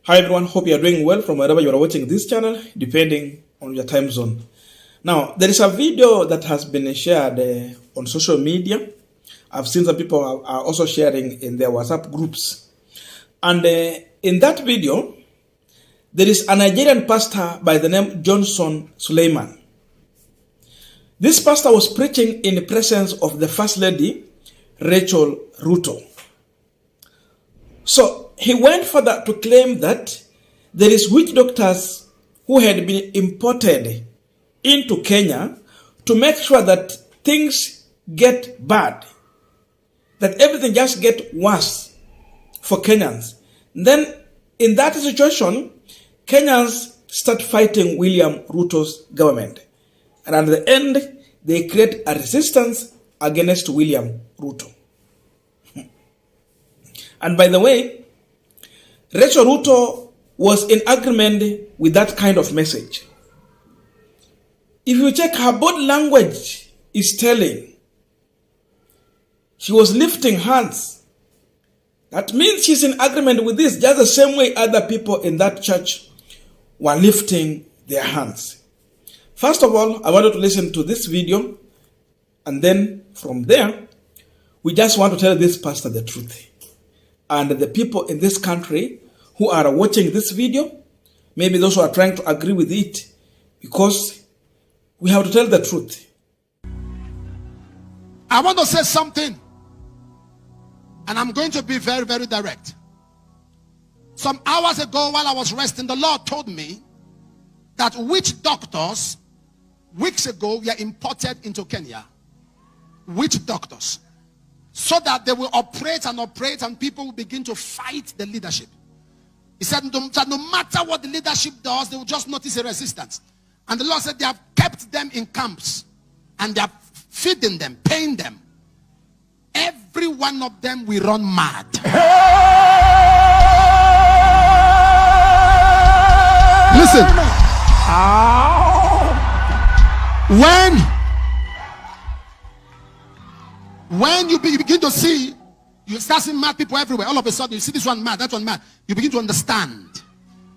Hi everyone, hope you are doing well from wherever you are watching this channel, depending on your time zone. Now, there is a video that has been shared on social media. I've seen some people are also sharing in their WhatsApp groups. And in that video, there is a Nigerian pastor by the name Johnson Suleiman. This pastor was preaching in the presence of the First Lady, Rachel Ruto. So, he went further to claim that there is witch doctors who had been imported into Kenya to make sure that things get bad, that everything just get worse for Kenyans. Then, in that situation, Kenyans start fighting William Ruto's government. And at the end, they create a resistance against William Ruto. And by the way, Rachel Ruto was in agreement with that kind of message. If you check her body language is telling, she was lifting hands. That means she's in agreement with this, just the same way other people in that church were lifting their hands. First of all, I want you to listen to this video, and then from there, we just want to tell this pastor the truth. And the people in this country who are watching this video, maybe those who are trying to agree with it, because we have to tell the truth. I want to say something, and I'm going to be very, very direct. Some hours ago while I was resting, the Lord told me that witch doctors, weeks ago, were imported into Kenya. Witch doctors. So that they will operate, and people will begin to fight the leadership. He said that no matter what the leadership does, they will just notice a resistance. And the Lord said they have kept them in camps, and they are feeding them, paying them. Every one of them will run mad. Listen. When you begin to see, you start seeing mad people everywhere. All of a sudden, you see this one mad, that one mad. You begin to understand.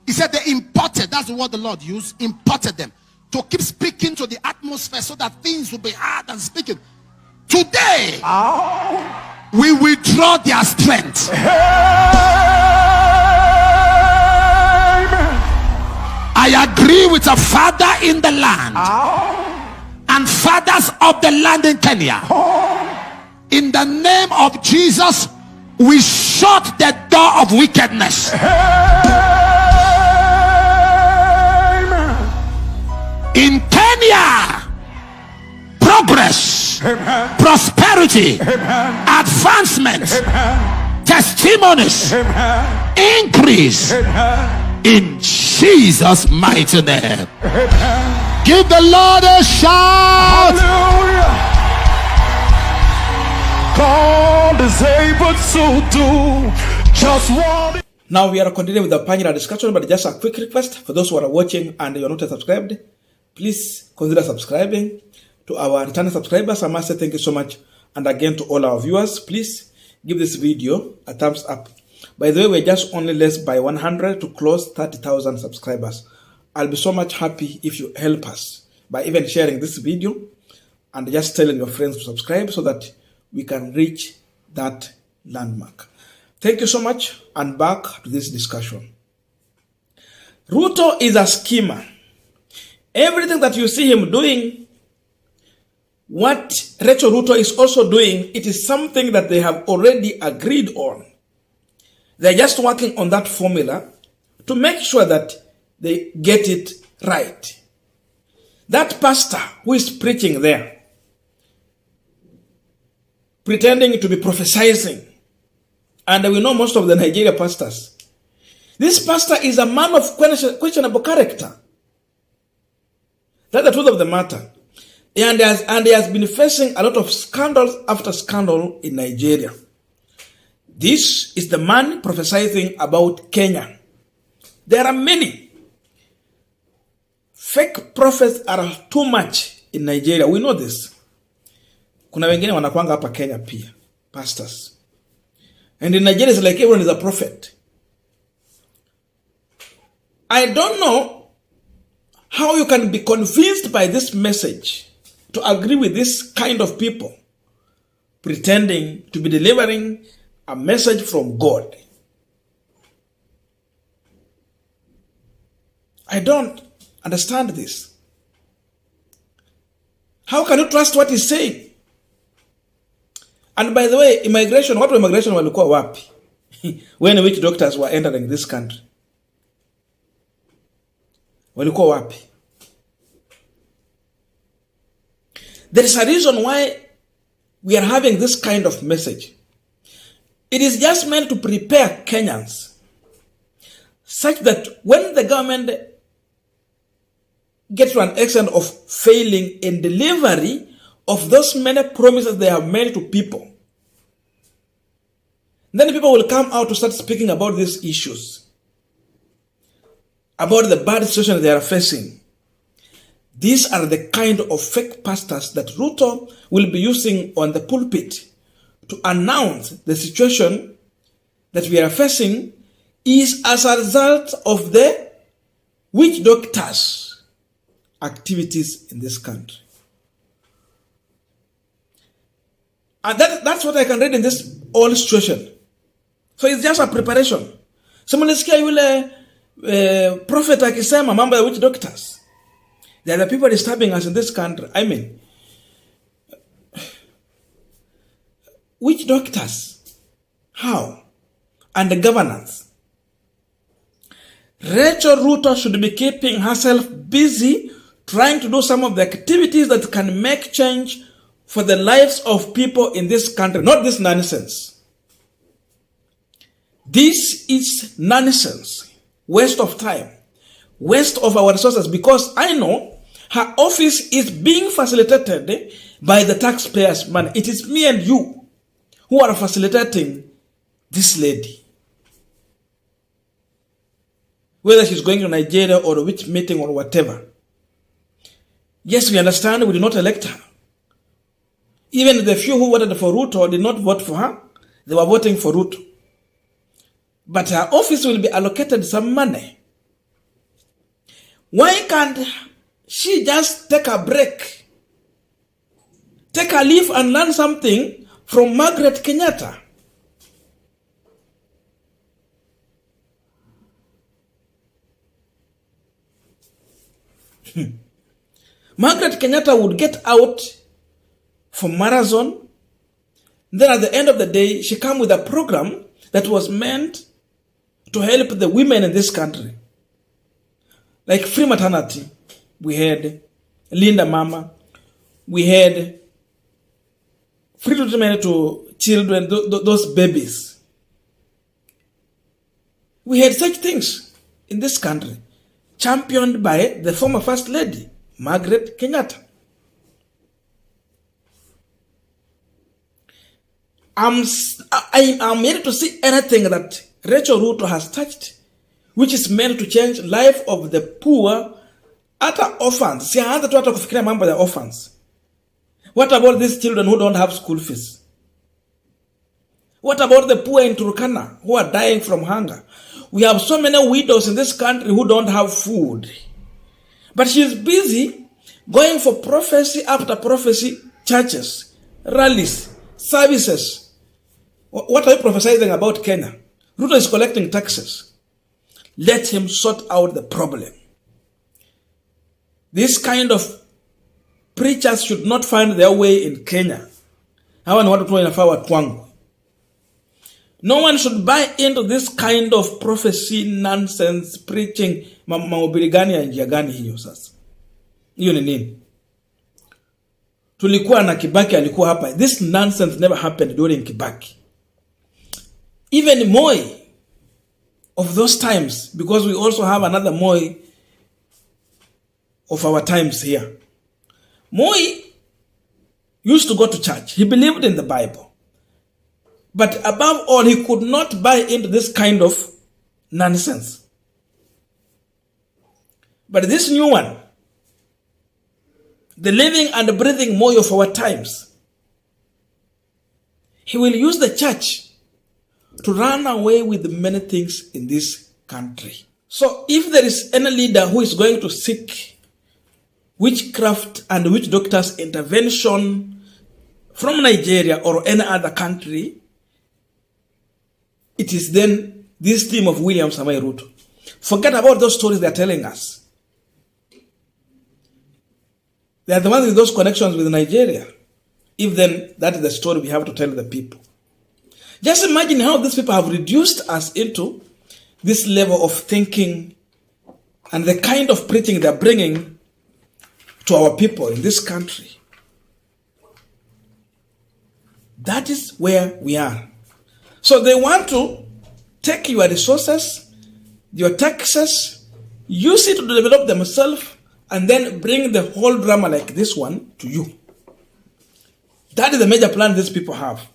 He said they imported, that's the word the Lord used, imported them to keep speaking to the atmosphere so that things will be hard and speaking. Today, we withdraw their strength. I agree with a father in the land and fathers of the land in Kenya. In the name of Jesus, we shut the door of wickedness. Amen. In Kenya, progress, amen, prosperity, amen, advancement, amen, testimonies, amen, increase, amen, in Jesus' mighty name. Amen. Give the Lord a shout. Hallelujah. God is able to do just what. Now we are continuing with the Punchline discussion, but just a quick request for those who are watching and you're not subscribed, please consider subscribing. To our returning subscribers, I must say thank you so much. And again to all our viewers, please give this video a thumbs up. By the way, we're just only less by 100 to close 30,000 subscribers. I'll be so much happy if you help us by even sharing this video and just telling your friends to subscribe so that we can reach that landmark. Thank you so much, and back to this discussion. Ruto is a schemer. Everything that you see him doing, what Rachel Ruto is also doing, it is something that they have already agreed on. They're just working on that formula to make sure that they get it right. That pastor who is preaching there, pretending to be prophesying, and we know most of the Nigeria pastors. This pastor is a man of questionable character. That's the truth of the matter. And he has been facing a lot of scandals after scandal in Nigeria. This is the man prophesying about Kenya. There are many. Fake prophets are too much in Nigeria. We know this. Kuna wengine wanakuanga hapa Kenya pia, pastors. And in Nigeria, it's like everyone is a prophet. I don't know how you can be convinced by this message to agree with this kind of people pretending to be delivering a message from God. I don't understand this. How can you trust what he's saying? And by the way, immigration, watu wa immigration walikuwa wapi when witch doctors were entering this country? Walikuwa wapi? There is a reason why we are having this kind of message. It is just meant to prepare Kenyans such that when the government gets to an extent of failing in delivery of those many promises they have made to people, then people will come out to start speaking about these issues, about the bad situation they are facing. These are the kind of fake pastors that Ruto will be using on the pulpit to announce the situation that we are facing is as a result of the witch doctors' activities in this country. And that's what I can read in this whole situation. So it's just a preparation. Simunisikia yule prophet akisema mambo ya witch doctors. There are the people disturbing us in this country. I mean, witch doctors? How? And the governance. Rachel Ruto should be keeping herself busy trying to do some of the activities that can make change for the lives of people in this country. Not this nonsense. This is nonsense. Waste of time. Waste of our resources, because I know her office is being facilitated by the taxpayers' money. It is me and you who are facilitating this lady. Whether she's going to Nigeria or which meeting or whatever. Yes, we understand we did not elect her. Even the few who voted for Ruto did not vote for her. They were voting for Ruto. But her office will be allocated some money. Why can't she just take a break? Take a leave and learn something from Margaret Kenyatta? Margaret Kenyatta would get out for marathon. Then at the end of the day, she came with a program that was meant to help the women in this country. Like free maternity. We had Linda Mama. We had free treatment to children, those babies. We had such things in this country, championed by the former First Lady, Margaret Kenyatta. I'm yet to see anything that Rachel Ruto has touched, which is meant to change life of the poor, hata orphans. Sianza tu hata kufikiria mambo ya orphans. What about these children who don't have school fees? What about the poor in Turkana who are dying from hunger? We have so many widows in this country who don't have food. But she's busy going for prophecy after prophecy, churches, rallies, services. What are you prophesying about Kenya? Ruto is collecting taxes. Let him sort out the problem. This kind of preachers should not find their way in Kenya. Hawa ni watu tu inafaa watwangu. No one should buy into this kind of prophecy nonsense preaching. Mahubiri gani ya njia gani hiyo sasa? Hiyo ni nini? Tulikuwa na Kibaki alikuwa hapa. This nonsense never happened during Kibaki. Even Moi of those times, because we also have another Moi of our times here. Moi used to go to church. He believed in the Bible. But above all, he could not buy into this kind of nonsense. But this new one, the living and breathing Moi of our times, he will use the church to run away with many things in this country. So if there is any leader who is going to seek witchcraft and witch doctors intervention from Nigeria or any other country, it is then this team of William Samoei Ruto. Forget about those stories they are telling us. They are the ones with those connections with Nigeria. If then that is the story we have to tell the people. Just imagine how these people have reduced us into this level of thinking and the kind of preaching they're bringing to our people in this country. That is where we are. So they want to take your resources, your taxes, use it to develop themselves, and then bring the whole drama like this one to you. That is the major plan these people have.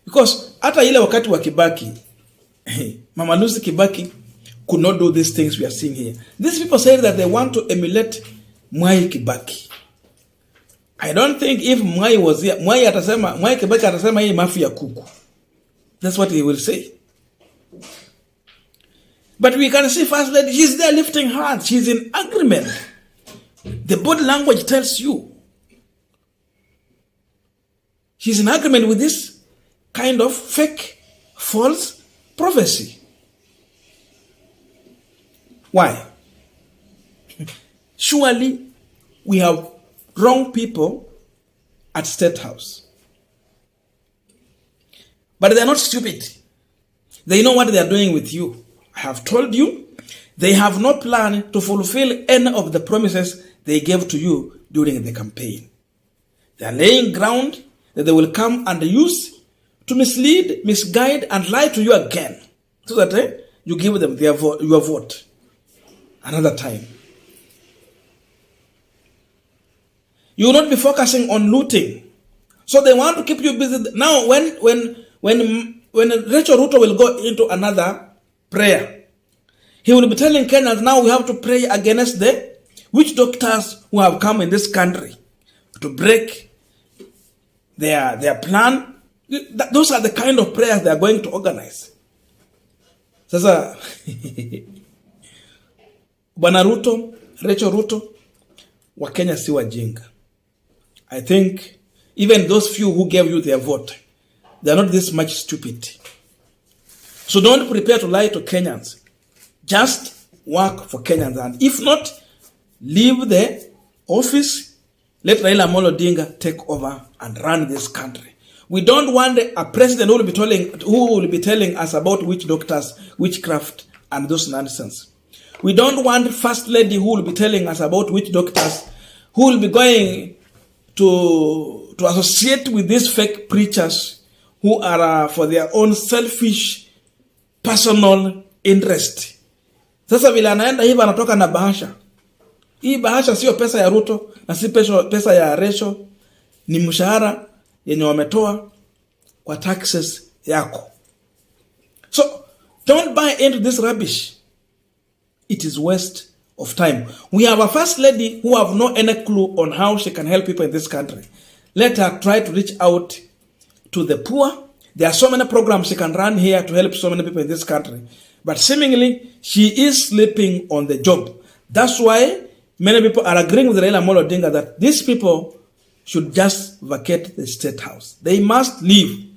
Because hata ile wakati wa Kibaki, Mama Lucy Kibaki could not do these things we are seeing here. These people say that they want to emulate Mwai Kibaki. I don't think if Mwai was here, Mwai Kibaki atasema hii mafia kuku. That's what he will say. But we can see First Lady, she's there lifting hands. She's in agreement. The body language tells you. She's in agreement with this kind of fake, false prophecy. Why? Surely we have wrong people at Statehouse. But they're not stupid. They know what they are doing with you. I have told you, they have no plan to fulfill any of the promises they gave to you during the campaign. They are laying ground that they will come and use to mislead, misguide, and lie to you again, so that you give them your vote another time. You will not be focusing on looting. So they want to keep you busy. Now, when Rachel Ruto will go into another prayer, he will be telling Kenyans, now we have to pray against the witch doctors who have come in this country to break their plan. Those are the kind of prayers they are going to organize. Sasa, Bwana Ruto, Rachel Ruto, Wakenya si wajinga. I think even those few who gave you their vote, they are not this much stupid. So don't prepare to lie to Kenyans. Just work for Kenyans. And if not, leave the office, let Raila Amolo Odinga take over and run this country. We don't want a president who will be telling us about witch doctors, witchcraft, and those nonsense. We don't want First Lady who will be telling us about witch doctors, who will be going to associate with these fake preachers who are for their own selfish, personal interest. Sasa vile anaenda hivi anatoka na bahasha. Hii bahasha sio pesa ya Ruto na si pesa ya Rachel, ni mshahara yenye wametoa kwa taxes yako. So don't buy into this rubbish. It is waste of time. We have a First Lady who have no any clue on how she can help people in this country. Let her try to reach out to the poor. There are so many programs she can run here to help so many people in this country. But seemingly, she is sleeping on the job. That's why many people are agreeing with Raila Amolo Odinga that these people should just vacate the Statehouse. They must leave.